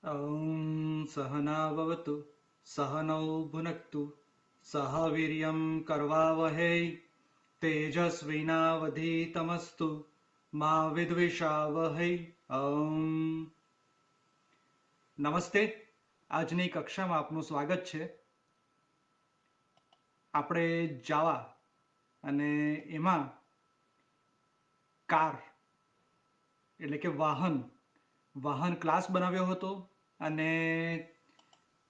सहनाववतु सहनौ भुनक्तु सह वीर्यं करवावहै तेजस्विनावधीतमस्तु मा विद्विषावहै. નમસ્તે. આજની કક્ષામાં આપનું સ્વાગત છે. આપણે જાવા અને એમાં કાર એટલે કે વાહન ક્લાસ બનાવ્યો હતો અને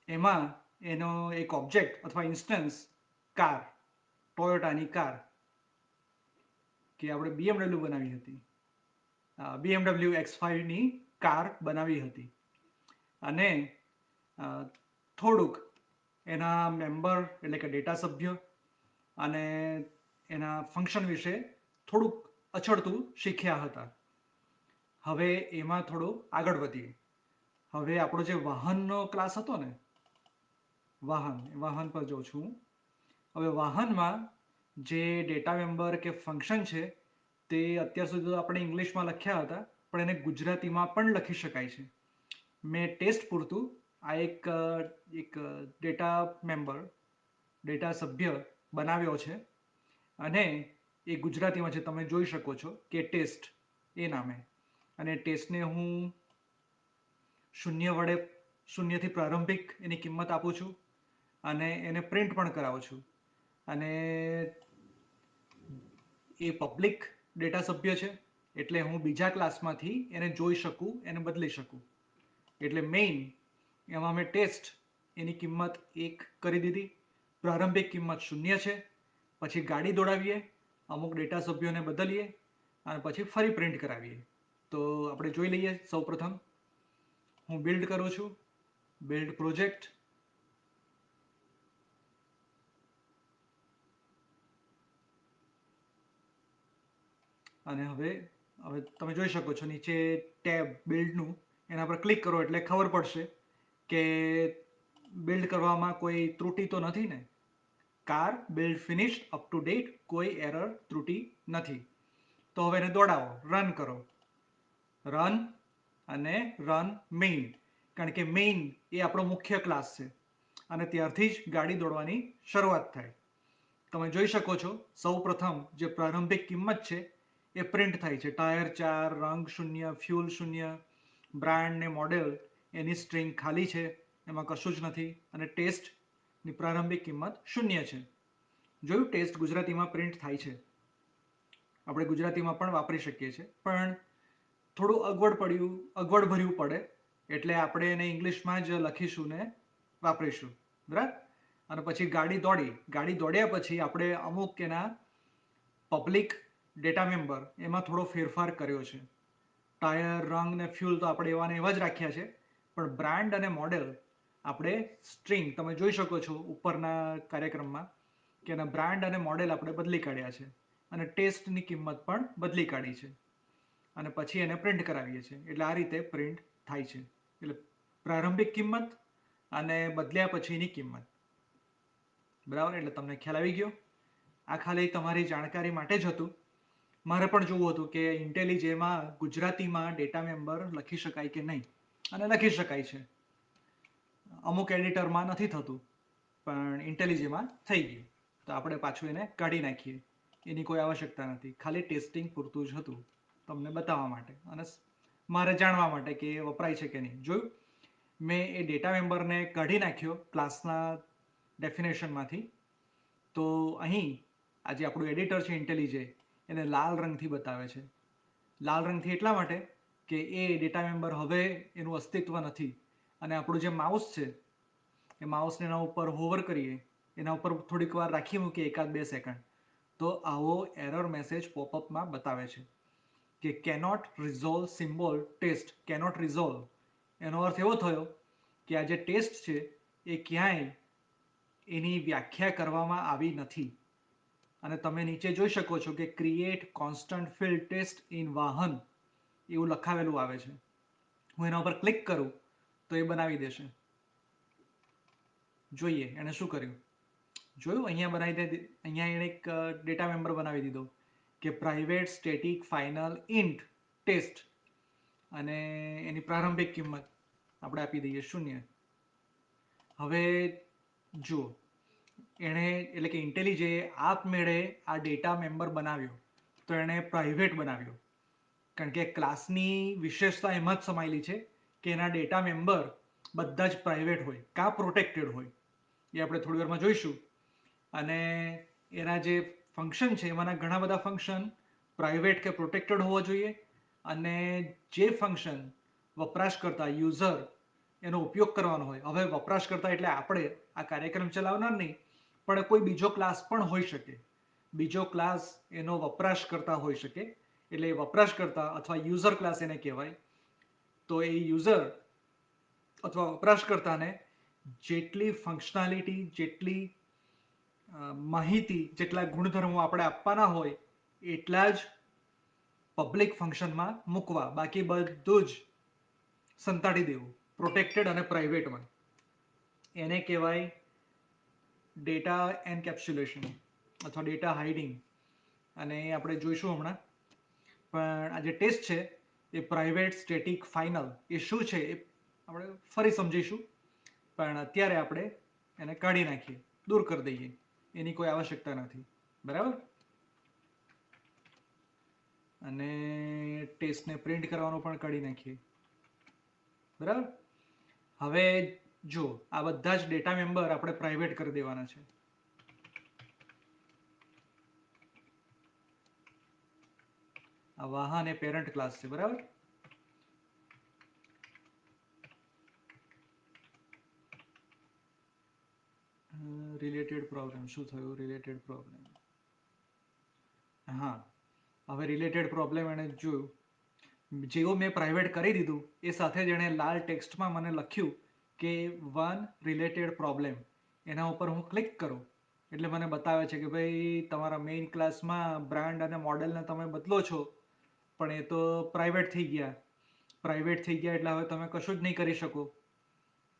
એમાં એનો એક ઓબ્જેક્ટ અથવા ઇન્સ્ટન્સ કાર, ટોયોટાની કાર કે આપણે BMW બનાવી હતી. BMW X5ની કાર બનાવી હતી અને થોડુંક એના મેમ્બર એટલે કે ડેટા સભ્ય અને એના ફંક્શન વિશે થોડુંક અચળતું શીખ્યા હતા. હવે એમાં થોડું આગળ વધીએ. હવે આપણો જે વાહનનો ક્લાસ હતો ને, વાહન પર જાઉં છું. હવે વાહનમાં જે ડેટા મેમ્બર કે ફંક્શન છે તે અત્યાર સુધી તો આપણે ઇંગ્લિશમાં લખ્યા હતા, પણ એને ગુજરાતીમાં પણ લખી શકાય છે. મેં ટેસ્ટ પૂરતું આ એક ડેટા મેમ્બર, ડેટા સભ્ય બનાવ્યો છે અને એ ગુજરાતીમાં છે, તમે જોઈ શકો છો કે ટેસ્ટ એ નામે. અને ટેસ્ટને હું શૂન્યથી પ્રારંભિક એની કિંમત આપું છું અને એને પ્રિન્ટ પણ કરાવું છું. અને એ પબ્લિક ડેટા સભ્ય છે એટલે હું બીજા ક્લાસમાંથી એને જોઈ શકું, એને બદલી શકું. એટલે મેઇન એમાં મેં ટેસ્ટ એની કિંમત 1 કરી દીધી, પ્રારંભિક કિંમત 0 છે. પછી ગાડી દોડાવીએ, અમુક ડેટા સભ્યોને બદલીએ અને પછી ફરી પ્રિન્ટ કરાવીએ. તો આપણે જોઈ લઈએ. સૌપ્રથમ હું બિલ્ડ કરું છું, બિલ્ડ પ્રોજેક્ટ. અને હવે તમે જોઈ શકો છો નીચે ટેબ બિલ્ડનું, એના પર ક્લિક કરો એટલે ખબર પડશે કે બિલ્ડ કરવામાં કોઈ ત્રુટિ તો નથી ને. Car build finish up to date, કોઈ એરર ત્રુટિ નથી. તો હવે એને દોડાવો, રન કરો, રન અને રન મેઇન. કારણ કે મેઇન એ આપણો મુખ્ય ક્લાસ છે અને ત્યારથી જ ગાડી દોડવાની શરૂઆત થાય. તમે જોઈ શકો છો સૌ પ્રથમ જે પ્રારંભિક કિંમત છે એ પ્રિન્ટ થાય છે. ટાયર 4, રંગ 0, ફ્યુલ 0, બ્રાન્ડ ને મોડેલ એની સ્ટ્રિંગ ખાલી છે, એમાં કશું જ નથી. અને ટેસ્ટની પ્રારંભિક કિંમત 0 છે. જોયું, ટેસ્ટ ગુજરાતીમાં પ્રિન્ટ થાય છે. આપણે ગુજરાતીમાં પણ વાપરી શકીએ છીએ, પણ થોડું અગવડ ભર્યું પડે એટલે આપણે એને ઇંગ્લિશમાં જ લખીશું ને વાપરીશું. બરાબર. અને પછી ગાડી દોડ્યા પછી આપણે અમુક એના પબ્લિક ડેટા મેમ્બર એમાં થોડો ફેરફાર કર્યો છે. ટાયર, રંગ ને ફ્યુલ તો આપણે એવા ને એવા જ રાખ્યા છે, પણ બ્રાન્ડ અને મોડેલ આપણે સ્ટ્રિંગ, તમે જોઈ શકો છો ઉપરના કાર્યક્રમમાં કે એના બ્રાન્ડ અને મોડેલ આપણે બદલી કાઢ્યા છે અને ટેસ્ટની કિંમત પણ બદલી કાઢી છે અને પછી એને પ્રિન્ટ કરાવીએ છીએ. એટલે આ રીતે પ્રિન્ટ થાય છે. એટલે પ્રારંભિક કિંમત અને બદલ્યા પછીની કિંમત. બરાબર. એટલે તમને ખ્યાલ આવી ગયો. આ ખાલી તમારી જાણકારી માટે જ હતું. મારે પણ જોવું હતું કે ઇન્ટેલિજેમાં ગુજરાતીમાં ડેટા મેમ્બર લખી શકાય કે નહીં, અને લખી શકાય છે. અમુક એડિટરમાં નથી થતું, પણ ઇન્ટેલિજેમાં થઈ ગયું. તો આપણે પાછું એને કાઢી નાખીએ. એની કોઈ આવશ્યકતા નથી, ખાલી ટેસ્ટિંગ પૂરતું જ હતું તમને બતાવવા માટે અને મારે જાણવા માટે કે એ વપરાય છે કે નહીં. જોયું, મેં એ ડેટા મેમ્બરને કાઢી નાખ્યો ક્લાસના ડેફિનેશનમાંથી. તો અહીં આ જે આપણું એડિટર છે ઇન્ટેલિજે, એને લાલ રંગથી બતાવે છે. લાલ રંગથી એટલા માટે કે એ ડેટા મેમ્બર હવે એનું અસ્તિત્વ નથી. અને આપણું જે માઉસ છે એ માઉસને એના ઉપર હોવર કરીએ, એના ઉપર થોડીક વાર રાખી મૂકીએ, 1-2 સેકન્ડ, તો આવો એરર મેસેજ પોપઅપમાં બતાવે છે કે cannot resolve symbol test. Cannot resolve એનો અર્થ એવો થયો કે આ જે ટેસ્ટ છે એ ક્યાંય એની વ્યાખ્યા કરવામાં આવી નથી. અને તમે નીચે જોઈ શકો છો કે create constant field test in વાહન એવું લખાવેલું આવે છે. હું એના ઉપર ક્લિક કરું તો એ બનાવી દેશે. જોઈએ એણે શું કર્યું. જોયું, અહીંયા એણે એક ડેટા મેમ્બર બનાવી દીધો કે private static final int test અને એની પ્રારંભિક કિંમત આપણે આપી દઈએ 0. હવે જુઓ, એણે એટલે કે ઇન્ટેલિજે આપમેળે આ ડેટા મેમ્બર બનાવ્યો, તો એણે પ્રાઇવેટ બનાવ્યો, કારણ કે ક્લાસની વિશેષતા એમાં જ સમાયેલી છે કે એના ડેટા મેમ્બર બધા જ પ્રાઇવેટ હોય કાં પ્રોટેક્ટેડ હોય. એ આપણે થોડી વારમાં જોઈશું. અને એના જે ફંક્શન છે એમાંના ઘણા બધા ફંક્શન પ્રાઇવેટ કે પ્રોટેક્ટેડ હોવા જોઈએ. અને જે ફંક્શન વપરાશકર્તા યુઝર એનો ઉપયોગ કરવાનો હોય, હવે વપરાશકર્તા એટલે આપણે આ કાર્યક્રમ ચલાવનાર નહીં, પણ કોઈ બીજો ક્લાસ પણ હોઈ શકે. બીજો ક્લાસ એનો વપરાશકર્તા હોઈ શકે, એટલે વપરાશકર્તા અથવા યુઝર ક્લાસ એને કહેવાય. તો એ યુઝર અથવા વપરાશકર્તાને જેટલી ફંક્શનાલિટી, જેટલી માહિતી, જેટલા ગુણધર્મો આપણે આપવાના હોય એટલા જ પબ્લિક ફંક્શનમાં મૂકવા, બાકી બધું જ સંતાડી દેવું પ્રોટેક્ટેડ અને પ્રાઇવેટમાં. એને કહેવાય ડેટા એન્કેપ્સ્યુલેશન અથવા ડેટા હાઇડિંગ. અને એ આપણે જોઈશું હમણાં. પણ આ જે ટેસ્ટ છે એ પ્રાઇવેટ સ્ટેટિક ફાઇનલ એ શું છે એ આપણે ફરી સમજીશું. પણ અત્યારે આપણે એને કાઢી નાખીએ, દૂર કરી દઈએ, એની કોઈ આવશ્યકતા નથી. બરાબર. અને ટેસ્ટને પ્રિન્ટ કરવાનું પણ કાઢી નાખીએ. બરાબર. હવે જો આ બધા જ ડેટા મેમ્બર આપણે પ્રાઇવેટ કરી દેવાના છે. આ વાહન એ પેરેન્ટ ક્લાસ છે. બરાબર. રિલેટેડ પ્રોબ્લેમ શું થયું? રિલેટેડ પ્રોબ્લેમ, હા, હવે રિલેટેડ પ્રોબ્લેમ એણે જોયું. જેવું મેં પ્રાઇવેટ કરી દીધું એ સાથે જ એણે લાલ ટેક્સ્ટમાં મને લખ્યું કે વન રિલેટેડ પ્રોબ્લેમ. એના ઉપર હું ક્લિક કરું એટલે મને બતાવે છે કે ભાઈ તમારા મેઇન ક્લાસમાં બ્રાન્ડ અને મોડેલને તમે બદલો છો, પણ એ તો પ્રાઇવેટ થઈ ગયા. પ્રાઇવેટ થઈ ગયા એટલે હવે તમે કશું જ નહીં કરી શકો.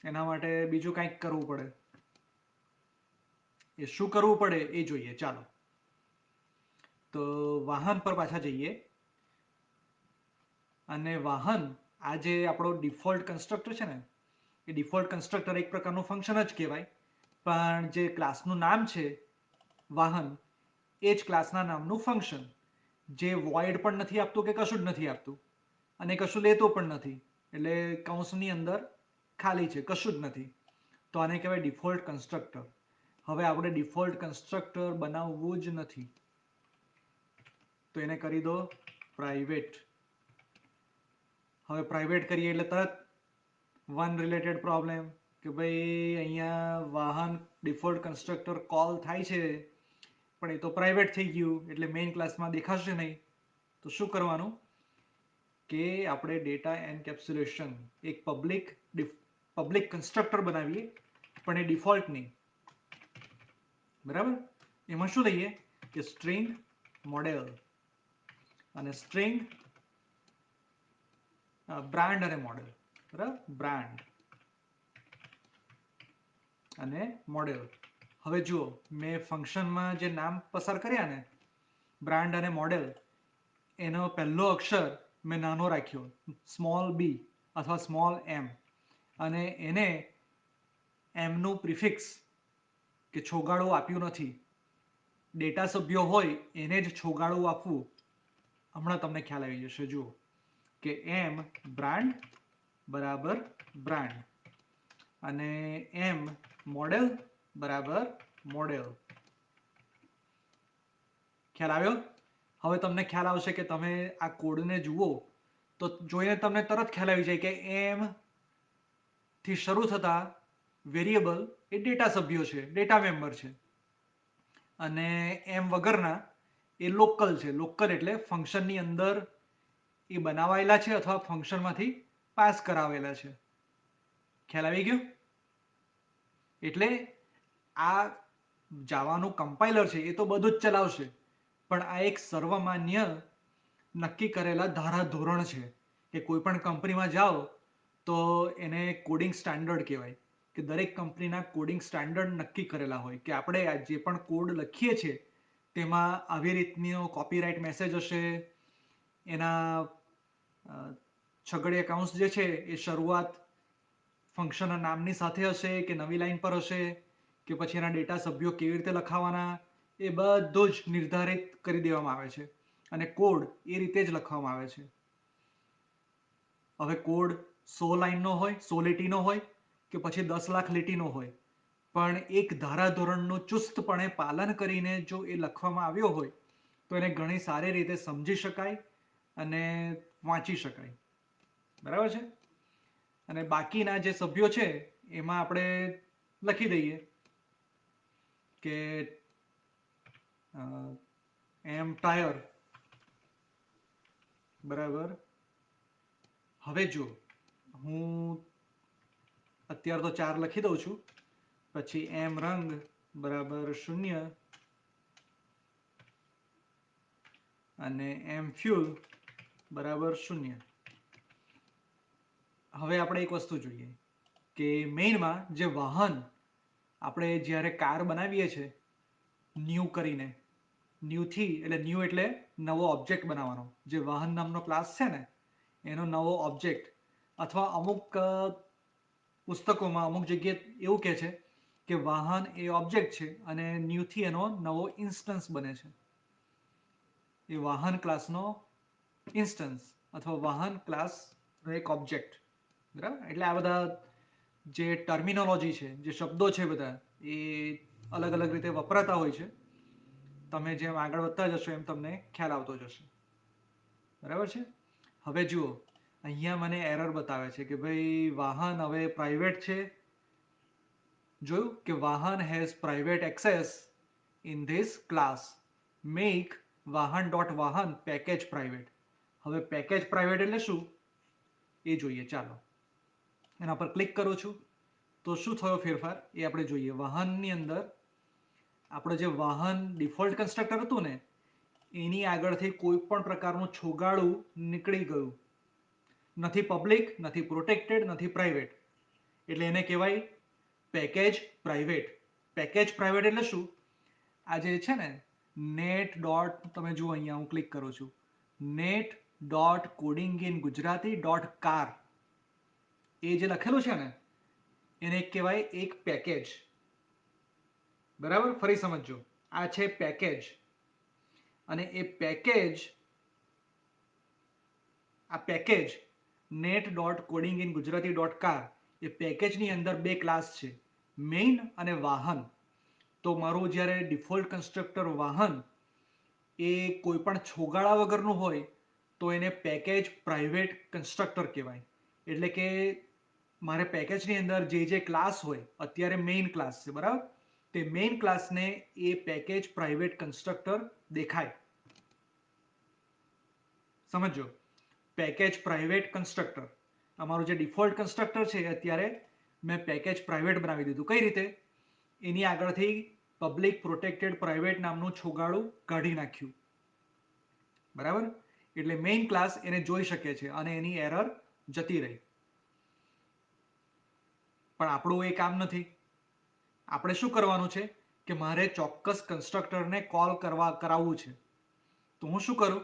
એના માટે બીજું કંઈક કરવું પડે. એ શું કરવું પડે એ જોઈએ. ચાલો, તો વાહન પર પાછા જઈએ. અને વાહન, આ જે આપણો ડિફોલ્ટ કન્સ્ટ્રક્ટર છે ને, એ ડિફોલ્ટ કન્સ્ટ્રક્ટર એક પ્રકારનું ફંક્શન જ કહેવાય. પણ જે ક્લાસનું નામ છે વાહન, એ જ ક્લાસના નામનું ફંક્શન, જે વોઇડ પણ નથી આપતું કે કશું જ નથી આપતું અને કશું લેતું પણ નથી. એટલે કૌંસની અંદર ખાલી છે, કશું જ નથી. તો આને કહેવાય ડિફોલ્ટ કન્સ્ટ્રક્ટર. હવે આપણે ડિફોલ્ટ કન્સ્ટ્રક્ટર બનાવવું જ નથી, તો એને કરી દો પ્રાઇવેટ. હવે પ્રાઇવેટ કરીએ એટલે તરત વન રિલેટેડ પ્રોબ્લેમ કે ભાઈ અહીંયા વાહન ડિફોલ્ટ કન્સ્ટ્રક્ટર કોલ થાય છે, પણ એ તો પ્રાઇવેટ થઈ ગયું એટલે મેઇન ક્લાસમાં દેખાશે નહીં. તો શું કરવાનું કે આપણે ડેટા એન્કેપ્સ્યુલેશન એક પબ્લિક કન્સ્ટ્રક્ટર બનાવીએ, પણ એ ડિફોલ્ટ નહીં. બરાબર. એમાં શું લઈએ કે સ્ટ્રિંગ મોડેલ અને સ્ટ્રિંગ બ્રાન્ડ અને મોડેલ. બરાબર. બ્રાન્ડ અને મોડેલ. હવે જુઓ, મેં ફંક્શનમાં જે નામ પસાર કર્યા ને, બ્રાન્ડ અને મોડેલ, એનો પહેલો અક્ષર મેં નાનો રાખ્યો, સ્મોલ બી અથવા સ્મોલ એમ. અને એને એમનું પ્રિફિક્સ કે છોગાળું આપ્યું નથી. ડેટા સભ્યો હોય એને જ છોગાળું આપવું. હમણાં તમને ખ્યાલ આવી જશે. જુઓ કે એમ બ્રાન્ડ બરાબર બ્રાન્ડ અને એમ મોડેલ બરાબર મોડેલ. ખ્યાલ આવ્યો? હવે તમને ખ્યાલ આવશે કે તમે આ કોડને જુઓ તો જોઈને તમને તરત ખ્યાલ આવી જાય કે એમ થી શરૂ થતા વેરિયેબલ એ ડેટા સભ્યો છે, ડેટા મેમ્બર છે. અને એમ વગરના એ લોકલ છે. લોકલ એટલે ફંક્શનની અંદર એ બનાવાયેલા છે અથવા ફંક્શનમાંથી પાસ કરાવેલા છે. ખ્યાલ આવી ગયો? એટલે આ જાવાનું કમ્પાઇલર છે એ તો બધું જ ચલાવશે, પણ આ એક સર્વમાન્ય નક્કી કરેલા ધારાધોરણ છે કે કોઈ પણ કંપનીમાં જાઓ તો એને કોડિંગ સ્ટાન્ડર્ડ કહેવાય, કે દરેક કંપનીના કોડિંગ સ્ટાન્ડર્ડ નક્કી કરેલા હોય કે આપણે આ જે પણ કોડ લખીએ છીએ તેમાં આવી રીતનો કોપીરાઇટ મેસેજ હશે. એના છગડીયા કૌંસ જે છે એ શરૂઆત ફંક્શનના નામની સાથે હશે કે નવી લાઈન પર હશે કે પછી એના ડેટા સભ્યો કેવી રીતે લખાવાના, એ બધું જ નિર્ધારિત કરી દેવામાં આવે છે અને કોડ એ રીતે જ લખવામાં આવે છે. હવે કોડ 100 લાઈનનો હોય, 100 લીટીનો હોય કે પછી 10 લાખ લીટીનો હોય, પણ એક ધારાધોરણનું ચુસ્તપણે પાલન કરીને જો એ લખવામાં આવ્યો હોય તો એને ઘણી સારી રીતે સમજી શકાય અને વાંચી શકાય. બરાબર છે. અને બાકીના જે સભ્યો છે એમાં આપણે લખી દઈએ કે એમ ટાયર બરાબર. હવે જો હું અત્યારે તો 4 લખી દઉં છું, પછી એમ રંગ બરાબર 0 અને એમ ફ્યુલ બરાબર 0. હવે આપણે એક વસ્તુ જોઈએ કે મેઇનમાં જે વાહન આપણે જ્યારે કાર બનાવીએ છીએ ન્યૂ કરીને, ન્યૂથી એટલે ન્યૂ એટલે નવો ઓબ્જેક્ટ બનાવવાનો, જે વાહન નામનો ક્લાસ છે ને એનો નવો ઓબ્જેક્ટ, અથવા અમુક પુસ્તકોમાં અમુક જગ્યાએ એવું કહે છે કે વાહન એ ઓબ્જેક્ટ છે અને ન્યૂથી એનો નવો ઇન્સ્ટન્સ બને છે. એ વાહન ક્લાસનો ઇન્સ્ટન્સ અથવા વાહન ક્લાસનો એક ઓબ્જેક્ટ. બરાબર. એટલે આ બધા જે ટર્મિનોલોજી છે, જે શબ્દો છે બધા એ અલગ અલગ રીતે વપરાતા હોય છે. તમે જેમ આગળ વધતા જશો એમ તમને ખ્યાલ આવતો જશે. બરાબર છે. હવે જુઓ અહીંયા મને એરર બતાવે છે કે ભાઈ વાહન હવે પ્રાઇવેટ છે. જોયું કે વાહન has private access in this class, make વાહન ડોટ વાહન પેકેજ પ્રાઇવેટ. હવે પેકેજ પ્રાઇવેટ એટલે શું એ જોઈએ. ચાલો એના પર ક્લિક કરું છું તો શું થયો ફેરફાર એ આપણે જોઈએ. વાહનની અંદર આપણે જે વાહન ડિફોલ્ટ કન્સ્ટ્રક્ટર હતું ને એની આગળથી કોઈ પણ પ્રકારનું છોગાળું નીકળી ગયું. નથી પબ્લિક, નથી પ્રોટેક્ટેડ, નથી પ્રાઇવેટ, એટલે એને કહેવાય પેકેજ પ્રાઇવેટ. પેકેજ પ્રાઇવેટ એટલે શું? આ જે છે ને નેટ ડોટ, તમે જુઓ અહીંયા હું ક્લિક કરું છું, net dot coding in Gujarati dot car, એ જે લખેલું છે ને એને કહેવાય એક પેકેજ. બરાબર. ફરી સમજજો, આ છે પેકેજ અને એ પેકેજ, આ package net dot coding in Gujarati dot car, એ પેકેજની અંદર બે ક્લાસ છે, મેઇન અને વાહન. તો મારું જ્યારે ડિફોલ્ટ કન્સ્ટ્રક્ટર વાહન એ કોઈ પણ છોગાળા વગરનું હોય તો એને પેકેજ પ્રાઇવેટ કન્સ્ટ્રક્ટર કહેવાય. એટલે કે મારે પેકેજની અંદર જે જે ક્લાસ હોય, અત્યારે મેઇન ક્લાસ છે બરાબર, તે મેઇન ક્લાસને એ પેકેજ પ્રાઇવેટ કન્સ્ટ્રક્ટર દેખાય. સમજો, પેકેજ પ્રાઇવેટ કન્સ્ટ્રક્ટર, અમારું જે ડિફોલ્ટ કન્સ્ટ્રક્ટર છે અત્યારે મેં પેકેજ પ્રાઇવેટ બનાવી દીધું. કઈ રીતે? એની આગળથી પબ્લિક, પ્રોટેક્ટેડ, પ્રાઇવેટ નામનું છોગાળું કાઢી નાખ્યું. બરાબર. એટલે મેઇન ક્લાસ એને જોઈ શકે છે અને એની એરર જતી રહી. પણ આપણું એ કામ નથી. આપણે શું કરવાનું છે કે મારે ચોક્કસ કન્સ્ટ્રક્ટરને કોલ કરાવવું છે. તો હું શું કરું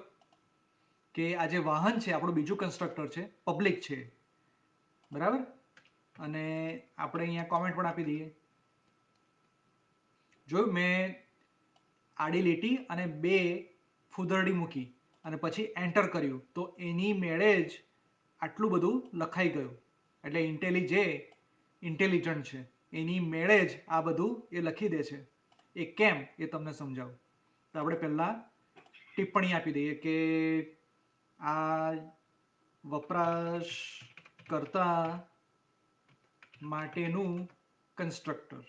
કે આ જે વાહન છે આપણું બીજું કન્સ્ટ્રક્ટર છે, પબ્લિક છે. બરાબર. અને આપણે અહીંયા કોમેન્ટ પણ આપી દઈએ. જોયું, મેં આડી લીટી અને બે ફૂદરડી મૂકી અને પછી એન્ટર કર્યું તો એની મેળે જ આટલું બધું લખાઈ ગયું. એટલે ઇન્ટેલિજન્ટ છે, એની મેળે જ આ બધું એ લખી દે છે. એ કેમ એ તમને સમજાવું. તો આપણે પહેલા ટિપ્પણી આપી દઈએ કે આ વપરાશકર્તા માટેનું કન્સ્ટ્રક્ટર.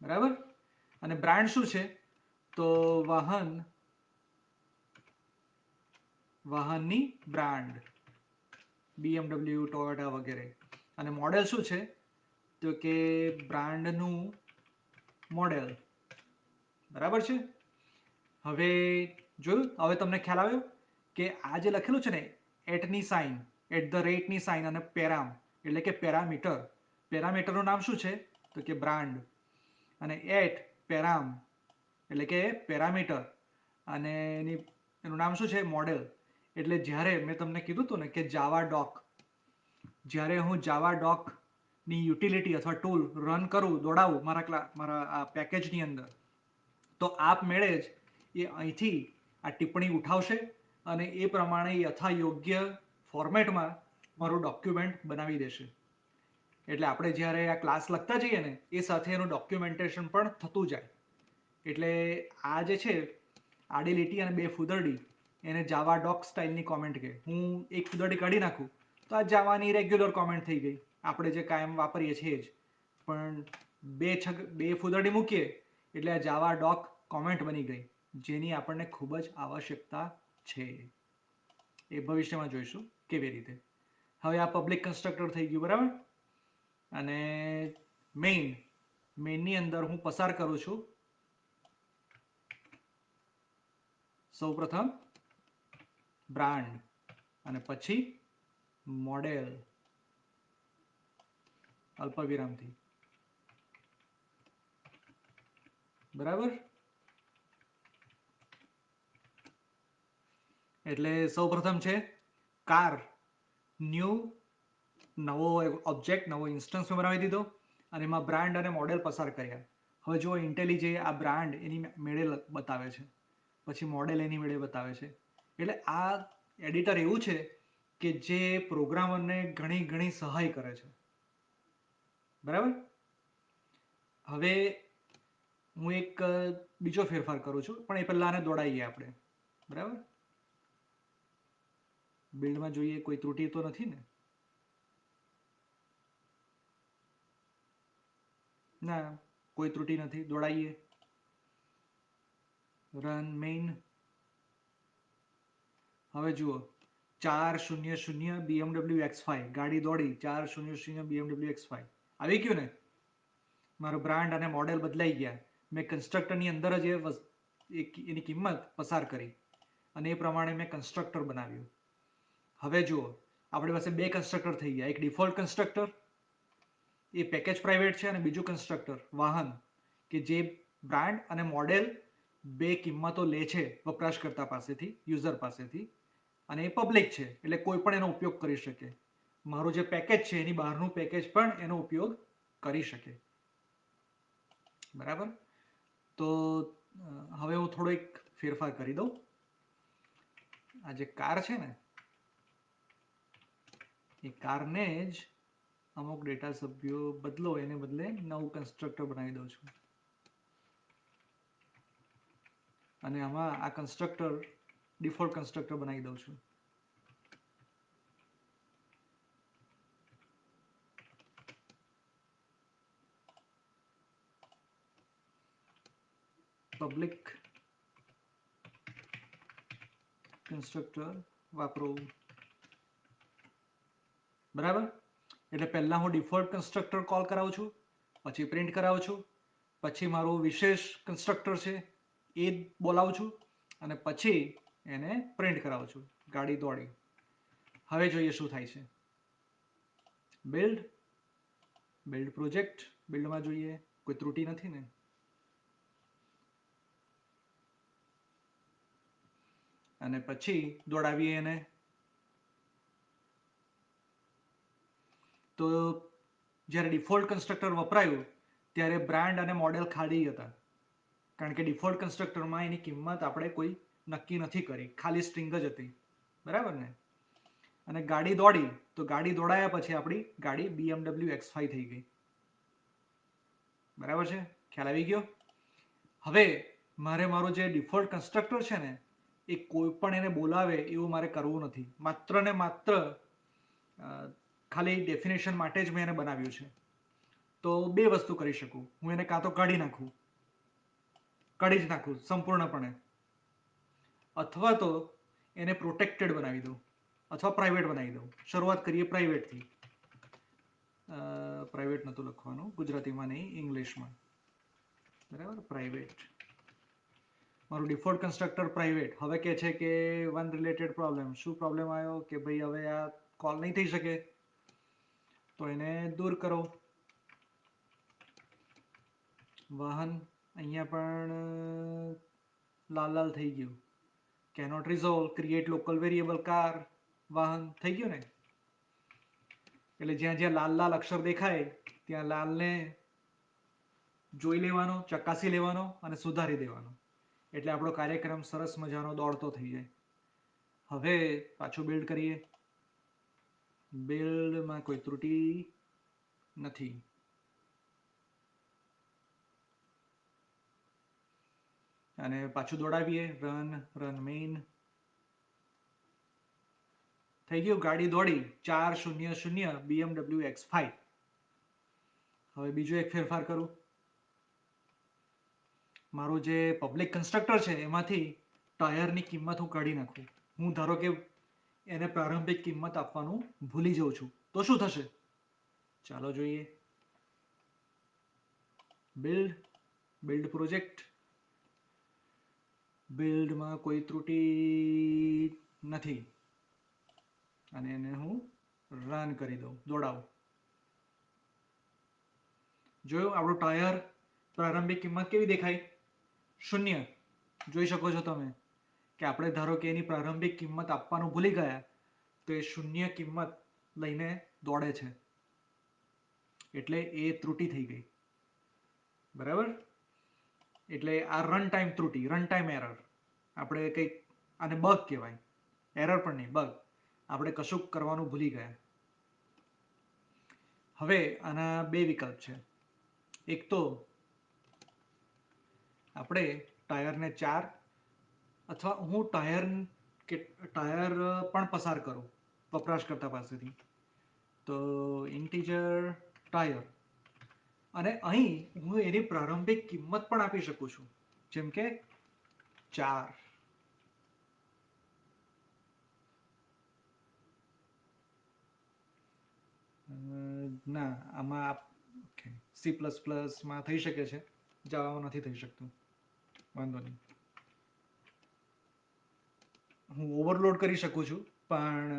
બરાબર. અને બ્રાન્ડ શું છે? તો વાહનની બ્રાન્ડ, BMW, ટોયોટા વગેરે. અને મોડેલ શું છે? તો કે બ્રાન્ડનું મોડેલ. બરાબર છે. હવે જોયું, હવે તમને ખ્યાલ આવ્યો કે આ જે લખેલું છે ને એટની સાઇન, એટ ધ રેટની સાઇન અને પેરામ એટલે કે પેરામીટર. પેરામીટરનું નામ શું છે? તો કે બ્રાન્ડ. અને એટ પેરામ એટલે કે પેરામીટર અને એનું નામ શું છે? મોડેલ. એટલે જ્યારે મેં તમને કીધું હતું ને કે જાવા ડોક, જ્યારે હું જાવા ડોકની યુટિલિટી અથવા ટૂલ રન કરું, દોડાવું મારા આ પેકેજની અંદર, તો આપમેળે જ એ અહીંથી આ ટિપ્પણી ઉઠાવશે અને એ પ્રમાણે યથાયોગ્ય ફોર્મેટમાં મારું ડોક્યુમેન્ટ બનાવી દેશે. એટલે આપણે જ્યારે આ ક્લાસ લખતા જઈએ ને એ સાથે એનું ડોક્યુમેન્ટેશન પણ થતું જાય. એટલે આ જે છે આડી લીટી અને બે ફૂદરડી, એને જાવા ડોક સ્ટાઇલની કોમેન્ટ કહે. હું એક ફૂદરડી કાઢી નાખું તો આ જાવાની રેગ્યુલર કોમેન્ટ થઈ ગઈ, આપણે જે કાયમ વાપરીએ છીએ જ. પણ બે ફૂદરડી મૂકીએ એટલે આ જાવા ડોક કોમેન્ટ બની ગઈ, જેની આપણને ખૂબ જ આવશ્યકતા છે. એ ભવિષ્યમાં જોઈશું કેવી રીતે. હવે આ પબ્લિક કન્સ્ટ્રક્ટર થઈ ગયું, બરાબર. અને મેઇનની અંદર હું પસાર કરું છું સૌપ્રથમ બ્રાન્ડ અને પછી મોડેલ અલ્પવિરામથી, બરાબર. એટલે સૌપ્રથમ છે કાર, નવો ઓબ્જેક્ટ, નવો ઇન્સ્ટન્સ બનાવી દીધો અને એમાં બ્રાન્ડ અને મોડેલ પસાર કર્યા. હવે જો ઇન્ટેલિજે આ બ્રાન્ડ એની મેળે બતાવે છે, પછી મોડેલ એની મેળે બતાવે છે. એટલે આ એડિટર એવું છે કે જે પ્રોગ્રામરને ઘણી ઘણી સહાય કરે છે, બરાબર. હવે હું એક બીજો ફેરફાર કરું છું, પણ એ પહેલા આને દોડાઈએ આપણે, બરાબર. બિલ્ડમાં જોઈએ કોઈ ત્રુટિ તો નથી ને? ના, કોઈ ત્રુટિ નથી. દોડાઈએ, રન મેઇન. હવે જુઓ 400 BMW X5 ગાડી દોડી, 400 BMW X5 આવી ગયું ને. મારો બ્રાન્ડ અને મોડેલ બદલાઈ ગયા. મેં કન્સ્ટ્રક્ટરની અંદર જ એની કિંમત પસાર કરી અને એ પ્રમાણે મેં કન્સ્ટ્રક્ટર બનાવ્યું. હવે જુઓ આપણી પાસે બે કન્સ્ટ્રક્ટર થઈ ગયા. એક ડિફોલ્ટ કન્સ્ટ્રક્ટર, એ પેકેજ પ્રાઇવેટ છે, અને બીજું કન્સ્ટ્રક્ટર વાહન, કે જે બ્રાન્ડ અને મોડેલ બે કિંમતો લે છે વપરાશકર્તા પાસેથી, યુઝર પાસેથી, અને એ પબ્લિક છે એટલે કોઈ પણ એનો ઉપયોગ કરી શકે. મારું જે પેકેજ છે એની બહારનું પેકેજ પણ એનો ઉપયોગ કરી શકે, બરાબર. તો હવે હું થોડો એક ફેરફાર કરી દઉં. આ જે કાર છે ને એ કારને જ અમુક ડેટા સભ્યો બદલો, એને બદલે નવું કન્સ્ટ્રક્ટર બનાવી દઉં છું. અને આમાં આ કન્સ્ટ્રક્ટર ડિફોલ્ટ કન્સ્ટ્રક્ટર બનાવી દઉં છું. પબ્લિક કન્સ્ટ્રક્ટર વાપરો, બરાબર. એટલે પહેલા હું ડિફોલ્ટ કન્સ્ટ્રક્ટર કોલ કરાવું છું, પછી પ્રિન્ટ કરાવું છું, પછી મારું વિશેષ કન્સ્ટ્રક્ટર છે એ બોલાવું છું, અને પછી એને પ્રિન્ટ કરાવું છું, ગાડી દોડી. હવે જોઈએ શું થાય છે. બિલ્ડ પ્રોજેક્ટ, બિલ્ડમાં જોઈએ કોઈ ત્રુટિ નથી ને. અને પછી દોડાવીએ એને. તો જ્યારે ડિફોલ્ટ કન્સ્ટ્રક્ટર વપરાયું ત્યારે બ્રાન્ડ અને મોડેલ ખાલી હતા, કારણ કે ડિફોલ્ટ કન્સ્ટ્રક્ટરમાં એની કિંમત આપણે કોઈ નક્કી નથી કરી, ખાલી સ્ટ્રિંગ જ હતી, બરાબર ને. અને ગાડી દોડી તો ગાડી દોડાયા પછી આપણી ગાડી BMW X5 થઈ ગઈ, બરાબર છે. ખ્યાલ આવી ગયો. હવે મારે મારું જે ડિફોલ્ટ કન્સ્ટ્રક્ટર છે ને એ કોઈ પણ એને બોલાવે એવું મારે કરવું નથી. માત્ર ને માત્ર ખાલી ડેફિનેશન માટે જ મેં એને બનાવ્યું છે. તો બે વસ્તુ કરી શકું. હું એને કાં તો કાઢી જ નાખું સંપૂર્ણપણે, અથવા તો એને પ્રોટેક્ટેડ બનાવી દઉં, અથવા પ્રાઇવેટ બનાવી દઉં. શરૂઆત કરીએ પ્રાઇવેટથી. પ્રાઇવેટ નહોતું લખવાનું, ગુજરાતીમાં નહીં, ઇંગ્લિશમાં, બરાબર. પ્રાઇવેટ, મારું ડિફોલ્ટ કન્સ્ટ્રક્ટર પ્રાઇવેટ. હવે કે છે કે વન રિલેટેડ પ્રોબ્લેમ. શું પ્રોબ્લેમ આવ્યો કે ભાઈ હવે આ કોલ નહીં થઈ શકે, તો એને દૂર કરો. વાહન અહીંયા પણ લાલ લાલ થઈ ગયું, cannot resolve, create local variable car, વાહન થઈ ગયું ને. એટલે જ્યાં જ્યાં લાલ લાલ અક્ષર દેખાય ત્યાં લાલને જોઈ લેવાનો, ચકાસી લેવાનો અને સુધારી દેવાનો, એટલે આપણો કાર્યક્રમ સરસ મજાનો દોડતો થઈ જાય. હવે પાછું બિલ્ડ કરીએ. બિલ્ડમાં કોઈ ત્રુટી નથી. અને પાછું દોડાવીએ. Run main. થઈ ગયું, ગાડી દોડી 400 BMW X5. હવે બીજો એક ફેરફાર કરું. મારું જે પબ્લિક કન્સ્ટ્રક્ટર છે એમાંથી ટાયરની કિંમત હું કાઢી નાખું. હું ધારો કે એને પ્રારંભિક કિંમત આપવાનું ભૂલી જાઉં છું તો શું થશે? ચાલો જોઈએ. Build project. બિલ્ડમાં કોઈ ત્રુટી નથી અને એને હું રન કરી દઉં, દોડાવું. જોયું આપણું ટાયર પ્રારંભિક કિંમત કેવી દેખાય? 0. જોઈ શકો છો તમે કે આપણે ધારો કે એની પ્રારંભિક કિંમત આપવાનું ભૂલી ગયા તો એ 0 કિંમત લઈને દોડે છે, એટલે એ ત્રુટી થઈ ગઈ. બરાબર. એટલે આ રન ટાઈમ ત્રુટી, રન ટાઈમ એરર. આપણે કંઈક આને બગ કહેવાય, એરર પણ નહીં, બગ. આપણે કશુંક કરવાનું ભૂલી ગયા. હવે આના બે વિકલ્પ છે. એક તો આપણે ટાયરને 4 અથવા હું ટાયર પણ પસાર કરું વપરાશકર્તા પાસેથી. તો ઇન્ટીજર ટાયર, અને અહીં હું એની પ્રારંભિક કિંમત પણ આપી શકું છું, જેમ કે 4. ના, આમાં C++માં થઈ શકે છે, જાવામાં નથી થઈ શકતું. વાંધો નહીં, હું ઓવરલોડ કરી શકું છું પણ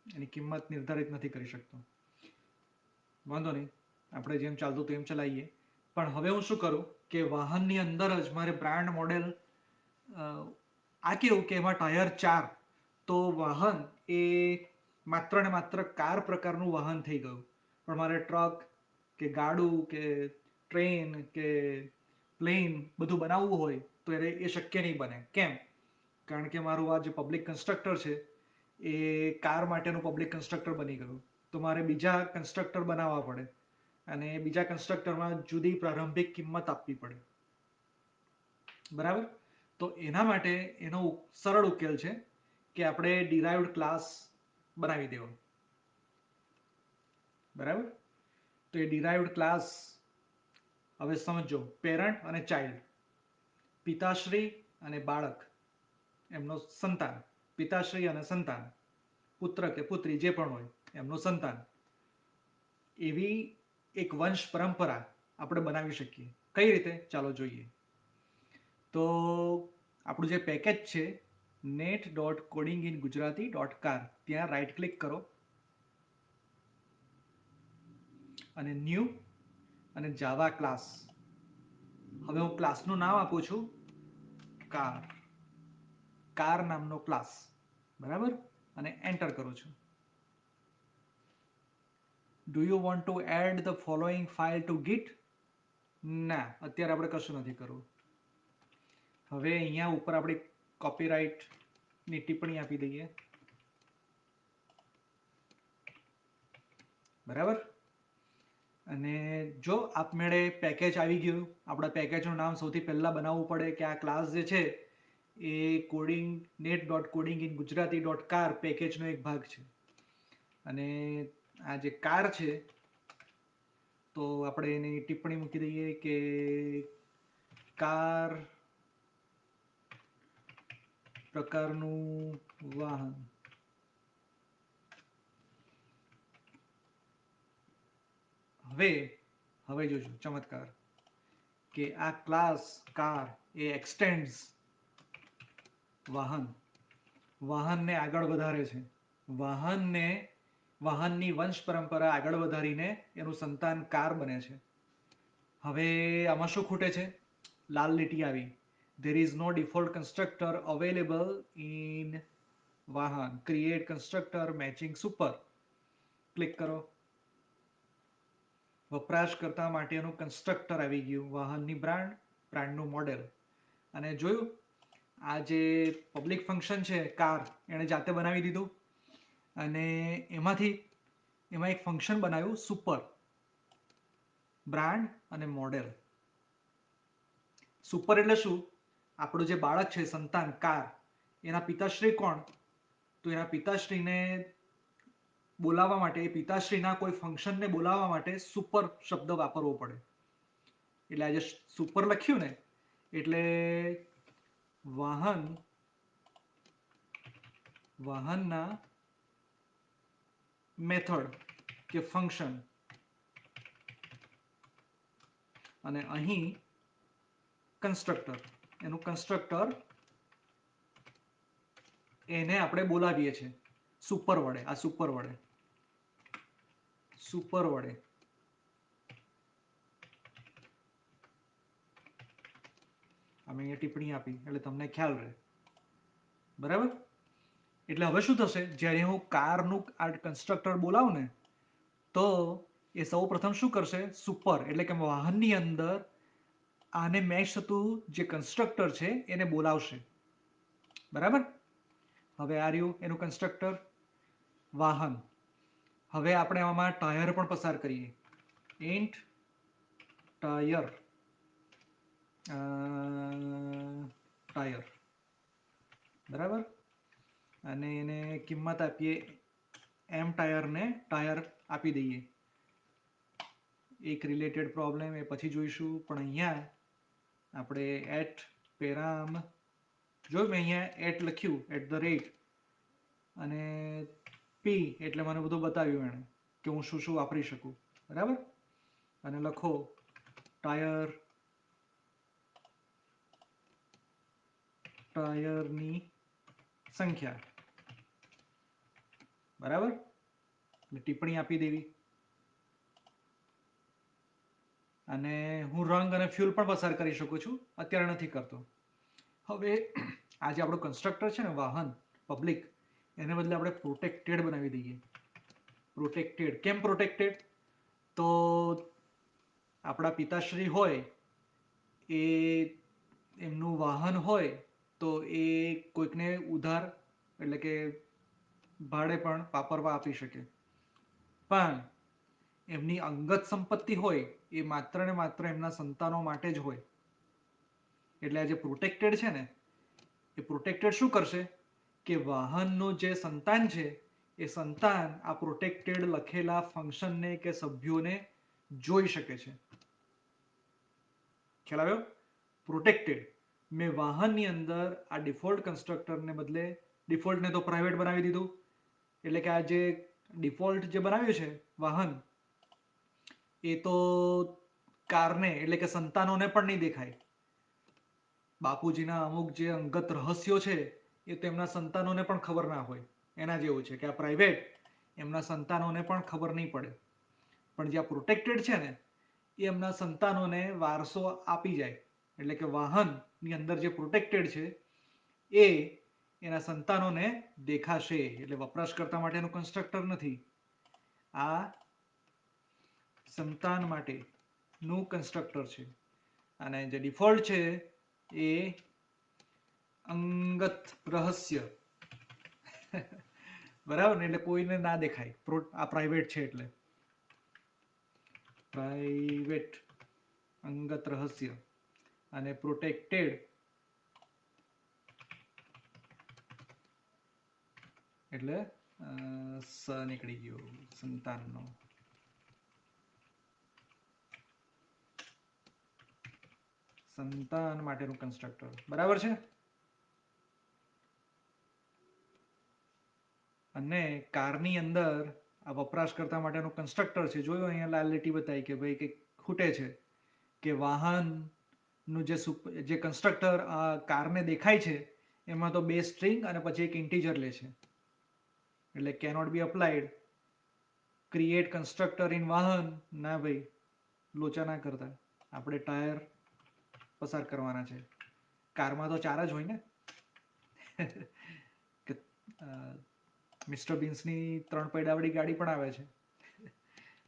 એની કિંમત નિર્ધારિત નથી કરી શકતો. વાંધો નહીં, આપણે જેમ ચાલતું હતું એમ ચલાવીએ. પણ હવે હું શું કરું કે વાહનની અંદર જ મારે બ્રાન્ડ મોડેલ, આ કેવું કે એમાં ટાયર 4, તો વાહન એ માત્ર ને માત્ર કાર પ્રકારનું વાહન થઈ ગયું. પણ મારે ટ્રક કે ગાડું કે ટ્રેન કે પ્લેન બધું બનાવવું હોય તો એ શક્ય નહીં બને. કેમ? કારણ કે મારું આ જે પબ્લિક કન્સ્ટ્રક્ટર છે એ કાર માટેનું પબ્લિક કન્સ્ટ્રક્ટર બની ગયું. તો મારે બીજા કન્સ્ટ્રક્ટર બનાવવા પડે અને બીજા કન્સ્ટ્રક્ટરમાં જુદી પ્રારંભિક કિંમત આપવી પડે. બરાબર. તો એના માટે એનો સરળ ઉકેલ છે કે આપણે ડિરાઇવ્ડ ક્લાસ બનાવી દેવો. બરાબર. તો એ ડિરાઇવ્ડ ક્લાસ, હવે સમજો, પેરન્ટ અને ચાઇલ્ડ, પિતાશ્રી અને બાળક, એમનો સંતાન, પિતાશ્રી અને સંતાન, પુત્ર કે પુત્રી જે પણ હોય એમનું સંતાન, એવી એક વંશ પરંપરા આપણે બનાવી શકીએ. કઈ રીતે? ચાલો જોઈએ. તો આપણું જે પેકેજ છે net.codingingujarati.car, ત્યાં રાઈટ ક્લિક કરો અને ન્યૂ અને જાવા ક્લાસ. હવે હું ક્લાસનું નામ આપું છું કાર નામનો ક્લાસ. બરાબર. અને એન્ટર કરું છું. Do you want to add the following file to Git? ના, અત્યારે આપણે કશું નથી કરવું. હવે અહીંયા ઉપર આપણે કોપીરાઇટની ટિપ્પણી આપી દઈએ. બરાબર. અને જો આપમેળે પેકેજ આવી ગયું. આપણા પેકેજનું નામ સૌથી પહેલા બનાવવું પડે કે આ ક્લાસ જે છે એ net.codingingujarati.car પેકેજનો એક ભાગ છે. અને આ જે કાર છે તો આપણે એની ટિપ્પણી મૂકી દઈએ કે કાર પ્રકારનું વાહન. હવે જોજો ચમત્કાર કે આ ક્લાસ કાર એ એક્સટેન્ડ્સ વાહનને આગળ વધારે છે. વાહનની વંશ પરંપરા આગળ વધારીને એનું સંતાન કાર બને છે. હવે આમાં શું ખૂટે છે? લાલ લીટી આવી. there is no default constructor available in વાહન. Create constructor matching super. Click કરો. વપરાશકર્તા માટેનું કન્સ્ટ્રક્ટર આવી ગયું. વાહનની બ્રાન્ડનું મોડેલ. અને જોયું આ જે પબ્લિક ફંક્શન છે કાર એણે જાતે બનાવી દીધું અને એમાં એક ફંક્શન બનાવ્યું સુપર, બ્રાન્ડ અને મોડેલ. સુપર એટલે શું? આપણું જે બાળક છે સંતાન કાર, એના પિતાશ્રી કોણ? તો એના પિતાશ્રીને બોલાવવા માટે, એ પિતાશ્રીના કોઈ ફંક્શનને બોલાવવા માટે સુપર શબ્દ વાપરવો પડે. એટલે આ જે સુપર લખ્યું ને એટલે વાહનના મેથડ કે ફંક્શન અને અહીં કન્સ્ટ્રક્ટર, એનું કન્સ્ટ્રક્ટર એને આપણે બોલાવીએ છીએ સુપર વડે. આ સુપર વડે અમે અહીંયા ટિપ્પણી આપી એટલે તમને ખ્યાલ રહે. બરાબર? એટલે હવે શું થશે? જ્યારે હું કારનું આ કન્સ્ટ્રક્ટર બોલાવું ને તો એ સૌ પ્રથમ શું કરશે? સુપર એટલે કે વાહનની અંદર આને મેચ થતું જે કન્સ્ટ્રક્ટર છે એને બોલાવશે. બરાબર? હવે આ રહ્યું એનું કન્સ્ટ્રક્ટર વાહન. હવે આપણે આમાં ટાયર પણ પસાર કરીએ. ઇન્ટ ટાયર બરાબર, અને એને કિંમત આપીએ એમ. ટાયરને ટાયર આપી દઈએ. એક રિલેટેડ પ્રોબ્લેમ એ પછી જોઈશું, પણ અહીંયા આપણે એટ પેરામ જો મેં અહીંયા એટ લખ્યું @ અને પી એટલે મને બધું બતાવ્યું એણે કે હું શું શું વાપરી શકું. બરાબર? અને લખો ટાયરની સંખ્યા. બરાબર? ટિપ્પણી આપી દેવી. અને હું રંગ અને ફ્યુલ પણ પસાર કરી શકું છું, અત્યારે નથી કરતો. હવે આ જે આપણું કન્સ્ટ્રક્ટર છે ને વાહન પબ્લિક, એને બદલે આપણે પ્રોટેક્ટેડ બનાવી દઈએ. પ્રોટેક્ટેડ કેમ પ્રોટેક્ટેડ? તો આપણા પિતાશ્રી હોય એ એમનું વાહન હોય તો એ કોઈકને ઉધાર એટલે કે ભાડે પણ વાપરવા આપી શકે. પણ એમની અંગત સંપત્તિ હોય એ માત્ર ને માત્ર એમના સંતાનો માટે જ હોય. એટલે આ જે પ્રોટેક્ટેડ છે ને એ પ્રોટેક્ટેડ શું કરશે કે વાહનનું જે સંતાન છે એ સંતાન આ પ્રોટેક્ટેડ લખેલા ફંક્શનને કે સભ્યોને જોઈ શકે છે. ખ્યાલ આવ્યો? પ્રોટેક્ટેડ. મેં વાહનની અંદર આ ડિફોલ્ટ કન્સ્ટ્રક્ટરને બદલે ડિફોલ્ટને તો પ્રાઇવેટ બનાવી દીધું. એટલે કે આ જે ડિફોલ્ટ જે બનાવ્યું છે વાહન એ તો કારને એટલે કે સંતાનોને પણ નહીં દેખાય. બાપુજીના અમુક જે અંગત રહસ્યો છે એ તેમના સંતાનોને પણ ખબર ના હોય. એના જેવું છે કે આ પ્રાઇવેટ એમના સંતાનોને પણ ખબર નહીં પડે. પણ જે આ પ્રોટેક્ટેડ છે ને એ એમના સંતાનોને વારસો આપી જાય. એટલે કે વાહનની અંદર જે પ્રોટેક્ટેડ છે એ એના સંતાનોને દેખાશે. એટલે વપરાશકર્તા માટેનું કન્સ્ટ્રક્ટર નથી, આ સંતાન માટેનું કન્સ્ટ્રક્ટર છે. અને જે ડિફોલ્ટ છે એ અંગત રહસ્ય બરાબર ને, એટલે કોઈને ના દેખાય. આ પ્રાઇવેટ છે એટલે પ્રાઇવેટ અંગત રહસ્ય. અને પ્રોટેક્ટેડ એટલે સ નીકળી ગયો સંતાનનો. સંતાન માટેનું કન્સ્ટ્રક્ટર. બરાબર છે? અને કારની અંદર આ વપરાશકર્તા માટેનું કન્સ્ટ્રક્ટર છે. જોયું અહીંયા લાલ લીટી બતાવી કે ભાઈ કંઈક ખૂટે છે કે વાહનનું જે કન્સ્ટ્રક્ટર આ કારને દેખાય છે એમાં તો 2 સ્ટ્રિંગ અને પછી એક ઇન્ટીજર લે છે. એટલે cannot B applied. Create constructor in વાહન. ના ભાઈ, લોચા ના કરતા. આપણે ટાયર પસાર કરવાના છે. કારમાં તો 4 જ હોય ને. કે મિસ્ટર બીન્સની 3 પૈડાવાળી ગાડી પણ આવે છે,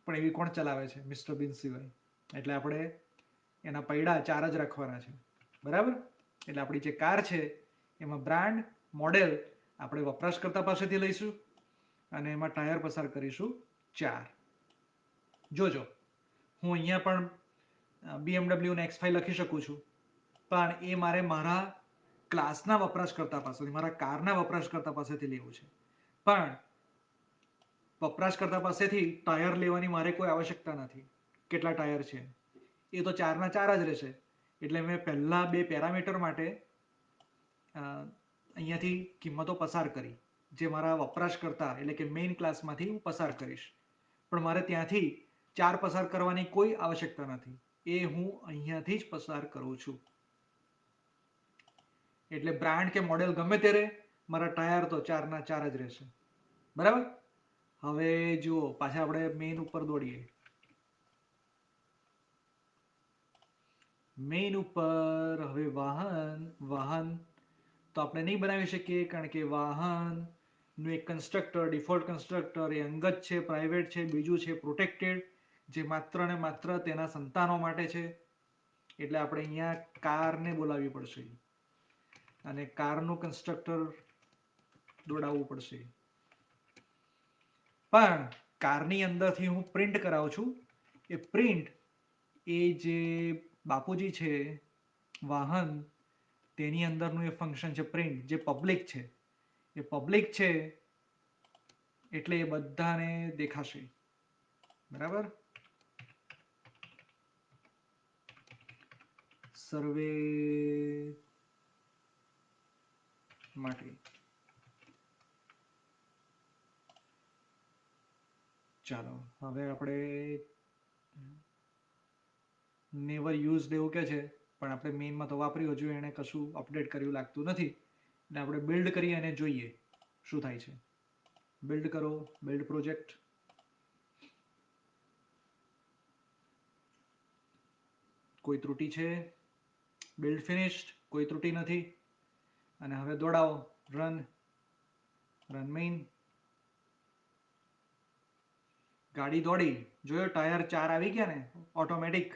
પણ એવી કોણ ચલાવે છે મિસ્ટર બીન્સ સિવાય? એટલે આપણે એના પૈડા 4 જ રાખવાના છે, બરાબર. એટલે આપણી જે કાર છે એમાં બ્રાન્ડ, મોડેલ આપણે વપરાશકર્તા પાસેથી લઈશું અને એમાં ટાયર પસાર કરીશું 4. જોજો, હું અહીંયા પણ BMW અને X5 લખી શકું છું, પણ એ મારે મારા ક્લાસના વપરાશકર્તા પાસેથી, મારા કારના વપરાશકર્તા પાસેથી લેવું છે. પણ વપરાશકર્તા પાસેથી ટાયર લેવાની મારે કોઈ આવશ્યકતા નથી. કેટલા ટાયર છે એ તો 4ના 4 જ રહેશે. એટલે મેં પહેલા 2 પેરામીટર માટે અહીંયાથી કિંમતો પસાર કરી, જે મારા વપરાશકર્તા એટલે કે મેઇન ક્લાસમાંથી હું પસાર કરીશ. પણ મારે ત્યાંથી 4 પસાર કરવાની કોઈ આવશ્યકતા નથી, એ હું અહીંયાથી જ પસાર કરું છું. એટલે બ્રાન્ડ કે મોડેલ ગમે તે રહે, મારા ટાયર તો 4ના 4 જ રહેશે, બરાબર. હવે જુઓ, પાછા આપણે મેઇન ઉપર દોડીએ. મેઇન ઉપર હવે વાહન તો આપણે નહીં બનાવી શકીએ, કારણ કે વાહનનું એક કન્સ્ટ્રક્ટર, ડિફોલ્ટ કન્સ્ટ્રક્ટર એ અંગત છે, પ્રાઇવેટ છે. બીજું છે પ્રોટેક્ટેડ, જે માત્ર ને માત્ર તેના સંતાનો માટે છે. એટલે આપણે અહીંયા કારને બોલાવવી પડશે અને કારનું કન્સ્ટ્રક્ટર દોડાવવું પડશે. પણ કારની અંદરથી હું પ્રિન્ટ કરાવું છું. એ પ્રિન્ટ એ જે બાપુજી છે વાહન, તેની અંદરનું એ ફંક્શન છે પ્રિન્ટ, જે પબ્લિક છે. એ પબ્લિક છે એટલે એ બધાને દેખાશે, બરાબર. સર્વે માટે ચાલો હવે આપણે નેવર યુઝડ એવું કે છે, પણ આપણે મેઇનમાં તો વાપર્યું, હજુ એને કશું અપડેટ કર્યું લાગતું નથી. એટલે આપણે બિલ્ડ કરી અને જોઈએ શું થાય છે. બિલ્ડ કરો, બિલ્ડ પ્રોજેક્ટ. કોઈ ત્રુટી છે? બિલ્ડ ફિનિશ્ડ, કોઈ ત્રુટી નથી. અને હવે દોડાવો, રન મેઇન. ગાડી દોડી, જોયો ટાયર 4 આવી ગયા ને ઓટોમેટિક,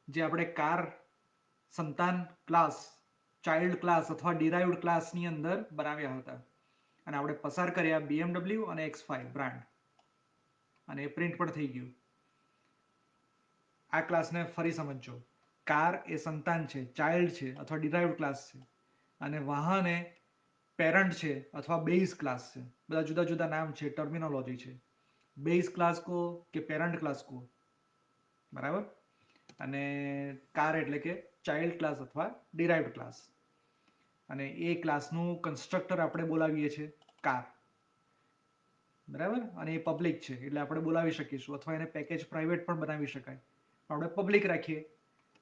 જે આપણે કાર સંતાન ક્લાસ, ચાઇલ્ડ ક્લાસ અથવા ડિરાઇવ્ડ ક્લાસની અંદર બનાવ્યા હતા. અને આપણે પસાર કર્યા BMW અને X5 બ્રાન્ડ, અને એ પ્રિન્ટ પણ થઈ ગયું. આ ક્લાસને ફરી સમજો. કાર એ સંતાન છે, ચાઇલ્ડ છે અથવા ડિરાઇવ્ડ ક્લાસ છે, અને વાહન એ પેરન્ટ છે અથવા બેઝ ક્લાસ છે. બધા જુદા જુદા નામ છે, ટર્મિનોલોજી છે. બેઝ ક્લાસ કહો કે પેરન્ટ ક્લાસ કહો, બરાબર. અને કાર એટલે કે ચાઇલ્ડ ક્લાસ અથવા ડિરાઇવ્ડ ક્લાસ. અને એ ક્લાસનું કન્સ્ટ્રક્ટર આપણે બોલાવીએ છીએ કાર, બરાબર. અને એ પબ્લિક છે એટલે આપણે બોલાવી શકીશું, અથવા એને પેકેજ પ્રાઇવેટ પણ બનાવી શકાય. આપણે પબ્લિક રાખીએ.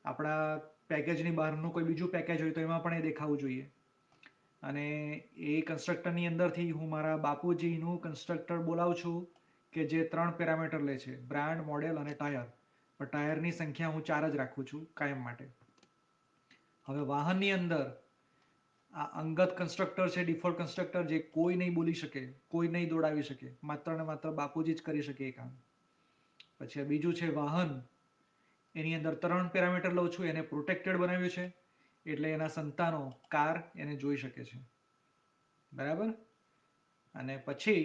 આપણા પેકેજની બહારનું કોઈ બીજું પેકેજ હોય તો એમાં પણ એ દેખાવું જોઈએ. અને એ કન્સ્ટ્રક્ટરની અંદરથી હું મારા બાપુજીનું કન્સ્ટ્રક્ટર બોલાવું છું, કે જે 3 પેરામીટર લે છે, બ્રાન્ડ, મોડેલ અને ટાયર. પણ ટાયરની સંખ્યા હું 4 જ રાખું છું કાયમ માટે. હવે વાહનની અંદર આ અંગત કન્સ્ટ્રક્ટર છે, ડિફોલ્ટ કન્સ્ટ્રક્ટર, જે કોઈ નહીં બોલી શકે, કોઈ નહીં દોડાવી શકે, માત્ર ને માત્ર બાપુજી જ કરી શકે એ કામ. પછી આ બીજું છે વાહન, એની અંદર 3 પેરામીટર લઉં છું, એને પ્રોટેક્ટેડ બનાવ્યું છે, એટલે એના સંતાનો કાર એને જોઈ શકે છે, બરાબર. અને પછી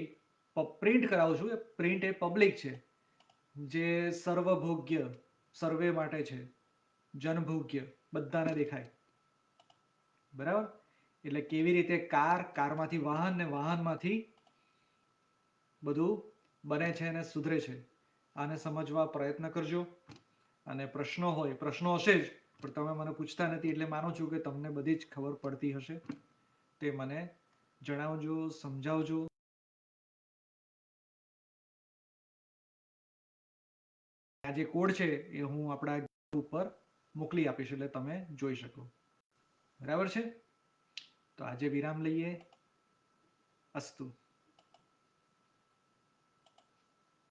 પ્રિન્ટ કરાવું છું. એ પ્રિન્ટ એ પબ્લિક છે, જે સર્વભોગ્ય, સર્વે માટે છે, જનભોગ્ય, બધાને દેખાય, બરાબર. એટલે કેવી રીતે કાર, કારમાંથી વાહન ને વાહનમાંથી બધું બને છે અને સુધરે છે. આને સમજવા પ્રયત્ન કરજો. અને પ્રશ્નો હોય, પ્રશ્નો હશે જ, પણ તમે મને પૂછતા નથી એટલે માનું છું કે તમને બધી જ ખબર પડતી હશે. તે મને જણાવજો, સમજાવજો. આ જે કોડ છે એ હું આપણા ઉપર મોકલી આપીશ, એટલે તમે જોઈ શકો, બરાબર છે. તો આજે વિરામ લઈએ. અસ્તુ.